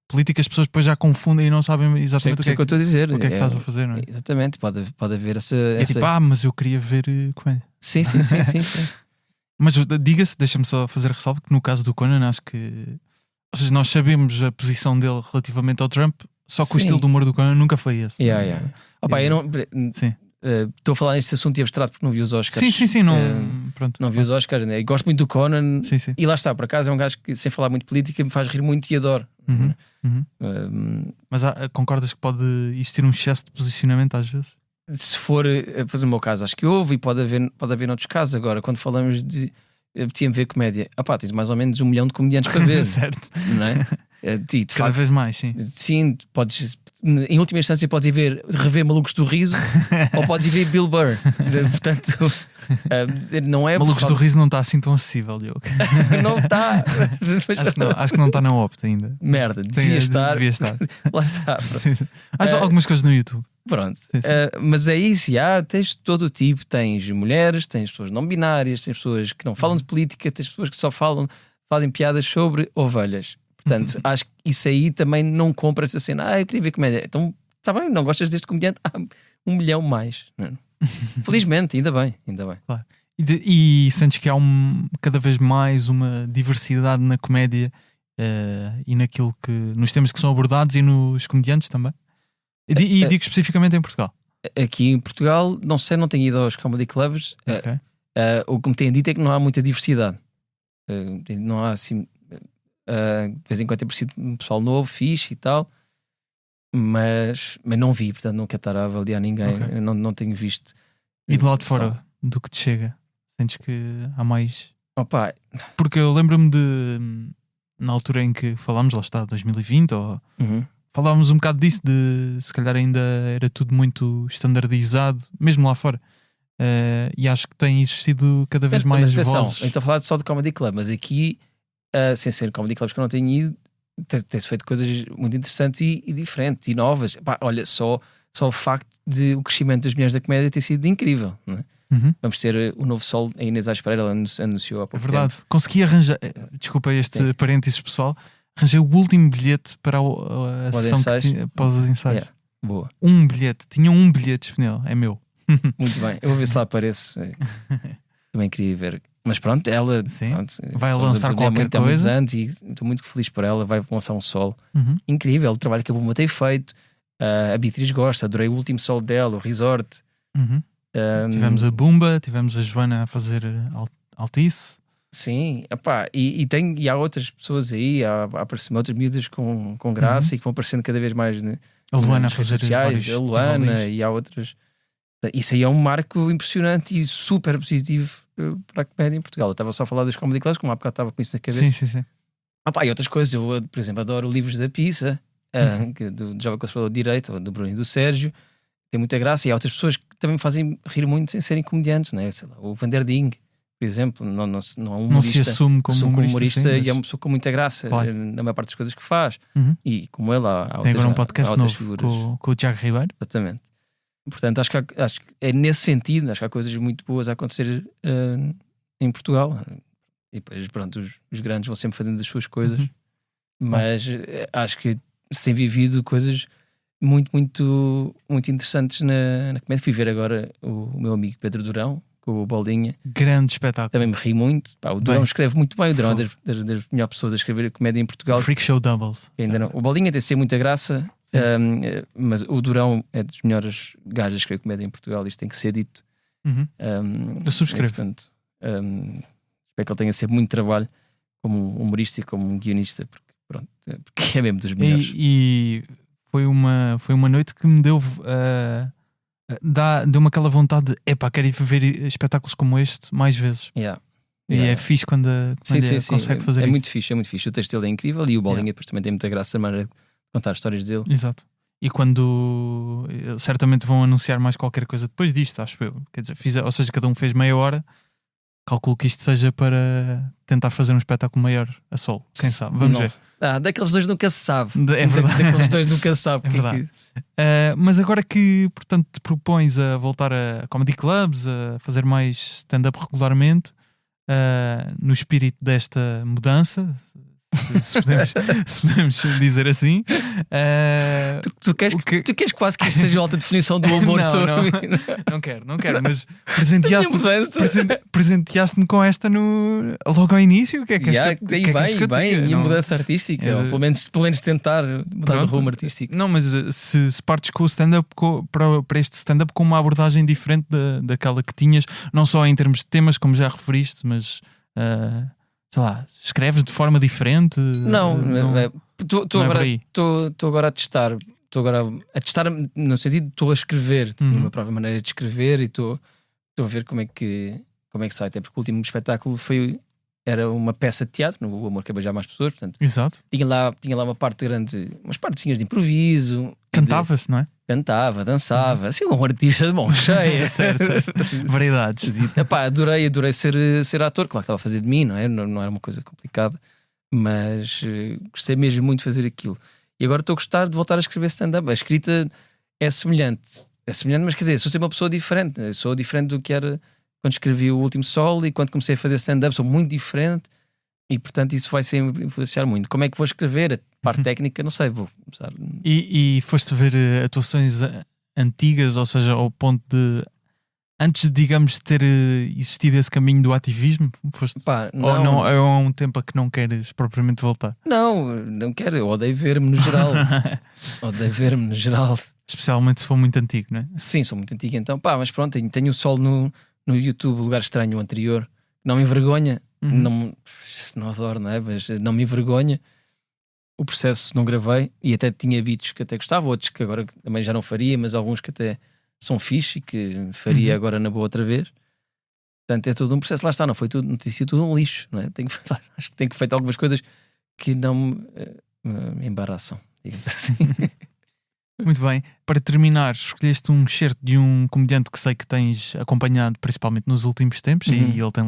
político, as pessoas depois já confundem e não sabem exatamente o que é que eu estou a dizer. o que é que estás a fazer, não é? Exatamente, pode haver essa. É tipo, mas eu queria ver comédia. Sim. Mas diga-se, deixa-me só fazer ressalva que no caso do Conan, acho que, ou seja, nós sabemos a posição dele relativamente ao Trump, só que o Sim. estilo de humor do Conan nunca foi esse. Opa, eu não. Sim. Estou a falar neste assunto e abstrato porque não vi os Oscars. Sim, Pronto. Não vi os Oscars, né? E gosto muito do Conan. Sim. E lá está, por acaso é um gajo que, sem falar muito política, me faz rir muito e adoro. Mas concordas que pode existir um excesso de posicionamento às vezes? Se for, pois no meu caso, acho que houve e pode haver noutros casos. Agora, quando falamos de apetecia-me ver comédia, tens mais ou menos 1 milhão de comediantes para ver, certo. não é? E, de Cada facto, vez mais, sim. sim, podes, em última instância, podes ir rever Malucos do Riso ou podes ir ver Bill Burr. Portanto, não é. Malucos do Riso não está assim tão acessível, Diogo. Não está. Acho que não está na Opta ainda. Merda, devia estar. Lá está. Há algumas coisas no YouTube. Pronto, Sim. mas é isso, tens todo o tipo, tens mulheres, tens pessoas não binárias, tens pessoas que não falam de política, tens pessoas que só fazem piadas sobre ovelhas. Portanto, acho que isso aí também não compra essa cena. Eu queria ver comédia. Então, está bem, não gostas deste comediante? 1 milhão mais. Não. Felizmente, ainda bem. Claro. E sentes que há cada vez mais uma diversidade na comédia e naquilo que, nos temas que são abordados e nos comediantes também? E digo especificamente em Portugal. Aqui em Portugal, não sei, não tenho ido aos comedy clubs. Okay. O que me têm dito é que não há muita diversidade. Não há assim. De vez em quando tem parecido um pessoal novo, fixe e tal, mas não vi, portanto não quero estar a avaliar ninguém. Okay. Eu não tenho visto. E do lado de fora do que te chega? Sentes que há mais? Opa. Porque eu lembro-me na altura em que falámos, lá está, 2020, falávamos um bocado disso, de se calhar ainda era tudo muito standardizado, mesmo lá fora. E acho que tem existido cada vez mais vozes. Eu estou a falar só de comedy club, mas aqui, sem ser comedy clubs que eu não tenho ido, tem-se feito coisas muito interessantes e diferentes e novas. Olha, só o facto de o crescimento das mulheres da comédia ter sido incrível, não é? Vamos ter o novo sol, a Inês Aires Pereira, ela anunciou há pouco tempo. Consegui arranjar, desculpa este parênteses pessoal, arranjei o último bilhete para a sessão para os ensaios. Boa. Um bilhete, tinha um bilhete disponível, é meu. Muito bem, eu vou ver se lá apareço. Também queria ver. Mas pronto, ela vai lançar qualquer coisa. Anos e estou muito feliz por ela. Vai lançar um solo incrível. O trabalho que a Buma tem feito, a Beatriz gosta. Adorei o último solo dela, o Resort. Tivemos a Bumba, tivemos a Joana a fazer Altice. Sim, e há outras pessoas aí, há outras miúdas com graça e que vão aparecendo cada vez mais, né? A Luana nas redes sociais, a Luana e há outras. Isso aí é um marco impressionante e super positivo para a comédia em Portugal. Eu estava só a falar das comedy clubs, como há bocado estava com isso na cabeça. Sim. E outras coisas, eu, por exemplo, adoro Livros da Pizza, do Jovem Conservador de Direito, do Bruno e do Sérgio. Tem muita graça. E há outras pessoas que também me fazem rir muito sem serem comediantes, né? Sei lá, o Van der Ding, por exemplo, não é um humorista, não se assume como humorista, sim, e é uma pessoa com muita graça, claro, na maior parte das coisas que faz. E como ele, tem agora um podcast novo com o Tiago Ribeiro. Exatamente. Portanto, acho que é nesse sentido, acho que há coisas muito boas a acontecer em Portugal. E depois, pronto, os grandes vão sempre fazendo as suas coisas, mas acho que se tem vivido coisas muito, muito, muito interessantes na comédia. Fui ver agora o meu amigo Pedro Durão com o Boldinha. Grande espetáculo. Também me ri muito. Pá, o Durão escreve muito bem. O Durão é das melhores pessoas a escrever comédia em Portugal. Freak Show Doubles. Ainda não. O Boldinha tem de ser muita graça, mas o Durão é dos melhores gajos a escrever comédia em Portugal. Isto tem que ser dito. Eu subscrevo. E, portanto, espero que ele tenha sempre muito trabalho como humorista e como guionista, porque é mesmo dos melhores. E foi uma noite que me deu deu-me aquela vontade de quero ir ver espetáculos como este mais vezes. É fixe quando consegue fazer isso. Muito fixe, é muito fixe. O texto dele é incrível e o Bolinha depois também tem muita graça a maneira de contar as histórias dele. Exato. E quando certamente vão anunciar mais qualquer coisa depois disto, acho eu. Quer dizer, ou seja, cada um fez meia hora. Calculo que isto seja para tentar fazer um espetáculo maior a solo. Quem sabe? Vamos ver. Daqueles dois nunca se sabe. É verdade. Daqueles dois nunca se sabe. É verdade. Mas agora que, portanto, te propões a voltar a comedy clubs, a fazer mais stand-up regularmente, no espírito desta mudança, se podemos dizer assim. Tu queres quase que isto seja a alta definição do humor sobre mim? Não quero, mas presenteaste-me com esta logo ao início. O que é que bem, e mudança artística, ou pelo menos tentar mudar de rumo artístico. Não, mas se partes com o stand-up para este stand-up com uma abordagem diferente daquela que tinhas, não só em termos de temas, como já referiste, mas sei lá, escreves de forma diferente? Estou agora a testar. Estou agora a testar no sentido de estou a escrever, tenho a minha própria maneira de escrever e estou a ver como é que sai. Até porque o último espetáculo era uma peça de teatro, no Amor Quer Beijar Mais Pessoas, portanto, exato. Tinha lá uma parte grande, umas partezinhas de improviso. Cantavas, não é? Cantava, dançava, assim um artista de mão cheia. certo. Variedades. Adorei ser ator, claro que estava a fazer de mim, não é? Não era uma coisa complicada, mas gostei mesmo muito de fazer aquilo. E agora estou a gostar de voltar a escrever stand-up. A escrita é semelhante, mas quer dizer, sou sempre uma pessoa diferente. Eu sou diferente do que era quando escrevi o último solo e quando comecei a fazer stand-up, sou muito diferente. E portanto isso vai sempre influenciar muito. Como é que vou escrever? A parte técnica, não sei, vou começar. E foste ver atuações antigas, ou seja, ao ponto de antes, digamos, de ter existido esse caminho do ativismo? Foste... não. Ou não, é há um tempo a que não queres propriamente voltar? Não quero, eu odeio ver-me no geral. Especialmente se for muito antigo, não é? Sim, sou muito antigo então, mas pronto, tenho o solo no YouTube, o Lugar Estranho, o anterior, não me envergonha. Não adoro, não é? Mas não me envergonha. O processo não gravei e até tinha beats que até gostava, outros que agora também já não faria, mas alguns que até são fixe e que faria agora na boa outra vez. Portanto, é todo um processo. Lá está, não tem sido tudo um lixo, não é? Acho que tenho feito algumas coisas que não me embaraçam, digamos assim. Muito bem. Para terminar, escolheste um excerto de um comediante que sei que tens acompanhado principalmente nos últimos tempos e ele tem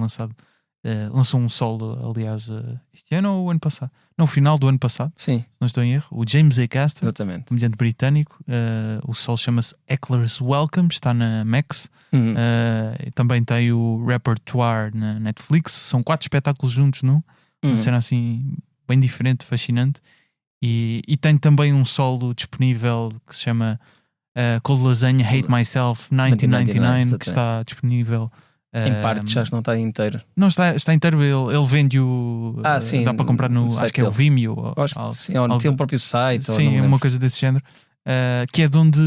lançou um solo, aliás, este ano ou o ano passado? No final do ano passado, sim, se não estou em erro, o James A. Caster, exatamente, comediante britânico. O solo chama-se Eckler's Welcome, está na Max. Também tem o Repertoire na Netflix. São 4 espetáculos juntos, uma cena assim bem diferente, fascinante. E tem também um solo disponível que se chama Cold Lasagna Hate Myself 1999, que está disponível em parte, já não está inteiro. Não, está inteiro. Ele vende-o. Sim, dá para comprar no. Acho que é o Vimeo. Sim, tem um próprio site. Sim, uma coisa desse género. Que é de onde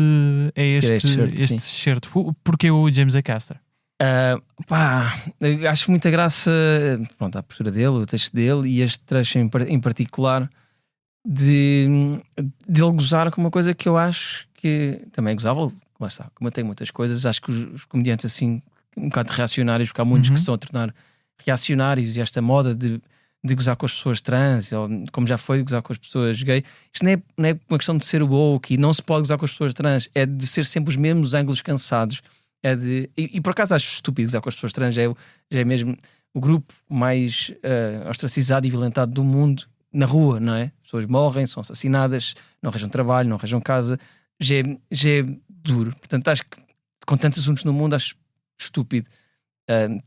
é este certo. Porquê o James A. Caster? Acho muita graça, pronto, a postura dele, o texto dele e este trecho em particular de ele gozar com uma coisa que eu acho que também é gozável. Lá está, como eu tenho muitas coisas, acho que os comediantes assim um bocado reacionários, porque há muitos que se estão a tornar reacionários, e esta moda de gozar com as pessoas trans, ou como já foi, de gozar com as pessoas gay. Isto não é uma questão de ser woke e não se pode gozar com as pessoas trans, é de ser sempre os mesmos ângulos cansados, E por acaso acho estúpido usar com as pessoas trans, já é mesmo o grupo mais ostracizado e violentado do mundo na rua, não é? Pessoas morrem, são assassinadas, não arranjam trabalho, não arranjam casa, já é duro. Portanto, acho que com tantos assuntos no mundo, acho estúpido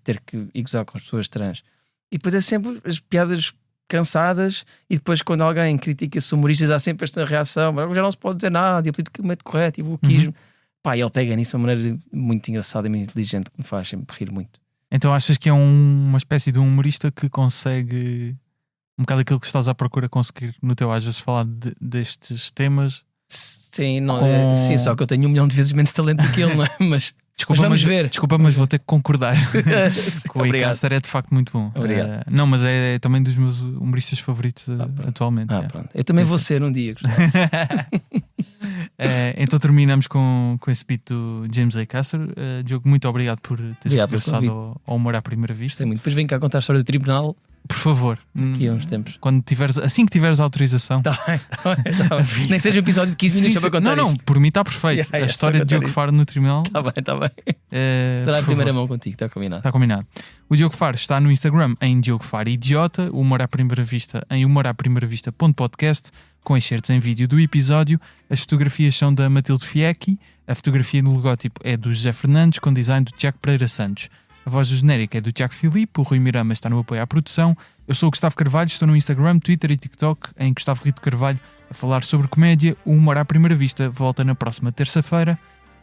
ter que ir gozar com as pessoas trans. E depois é sempre as piadas cansadas, e depois quando alguém critica-se humoristas há sempre esta reação, já não se pode dizer nada, e é politicamente correto, e o wokeismo. Pá, e ele pega nisso de uma maneira muito engraçada e muito inteligente, que me faz sempre rir muito. Então achas que é uma espécie de um humorista que consegue um bocado aquilo que estás à procura, conseguir no teu às vezes falar destes temas? Sim, sim, só que eu tenho 1 milhão de vezes menos talento do que ele, não é? Mas vamos ver. Desculpa, mas vou ter que concordar. O Obrigado. Icaster é de facto muito bom. Obrigado. Não, mas é também dos meus humoristas favoritos atualmente. Pronto. Eu também vou ser um dia, Gustavo. Então terminamos com esse beat do James A. Caster. Diogo, muito obrigado por teres regressado ao Humor à Primeira Vista. Muito. Depois vem cá contar a história do tribunal. Por favor, daqui a uns tempos. Assim que tiveres autorização. Tá bem. Nem que seja um episódio de 15 minutos só para contar Não, por mim está perfeito. A história de Diogo Faro no tribunal. Está bem. Será a primeira mão contigo, está combinado. Está combinado. O Diogo Faro está no Instagram em Diogo Faro Idiota, o Humor à Primeira Vista em humoraprimeiravista.podcast, com excertos em vídeo do episódio. As fotografias são da Matilde Fiecchi, a fotografia no logótipo é do José Fernandes, com design do Tiago Pereira Santos. A voz do genérico é do Tiago Filipe, o Rui Mirama está no apoio à produção. Eu sou o Gustavo Carvalho, estou no Instagram, Twitter e TikTok em Gustavo Rito Carvalho a falar sobre comédia. O Humor à Primeira Vista volta na próxima terça-feira.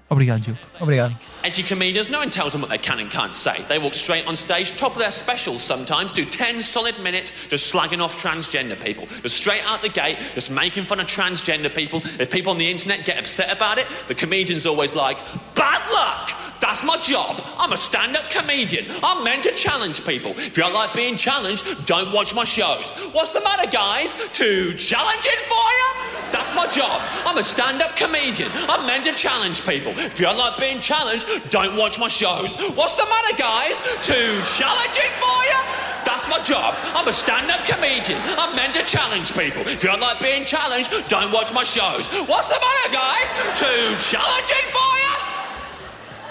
Obrigado, Diogo. Obrigado. Edgy comedians, no one tells them what they can and can't say. They walk straight on stage, top of their specials sometimes, do 10 solid minutes just slagging off transgender people. Just straight out the gate, just making fun of transgender people. If people on the internet get upset about it, the comedian's always like, bad luck! That's my job. I'm a stand-up comedian. I'm meant to challenge people. If you don't like being challenged, don't watch my shows. What's the matter, guys? Too challenging for you? That's my job. I'm a stand-up comedian. I'm meant to challenge people. If you don't like being challenged, don't watch my shows. What's the matter, guys? Too challenging for you? That's my job. I'm a stand-up comedian. I'm meant to challenge people. If you don't like being challenged, don't watch my shows. What's the matter, guys? Too challenging for you?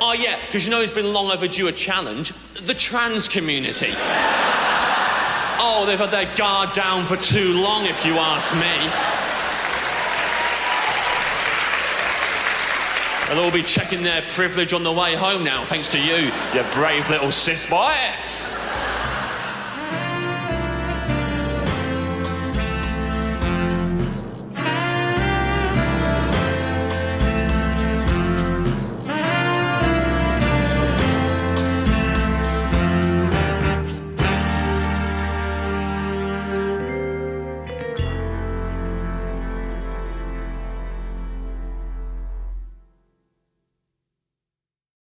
Oh yeah, because you know it's been long overdue a challenge. The trans community. Oh, they've had their guard down for too long, if you ask me. They'll all be checking their privilege on the way home now, thanks to you, you brave little cis boy.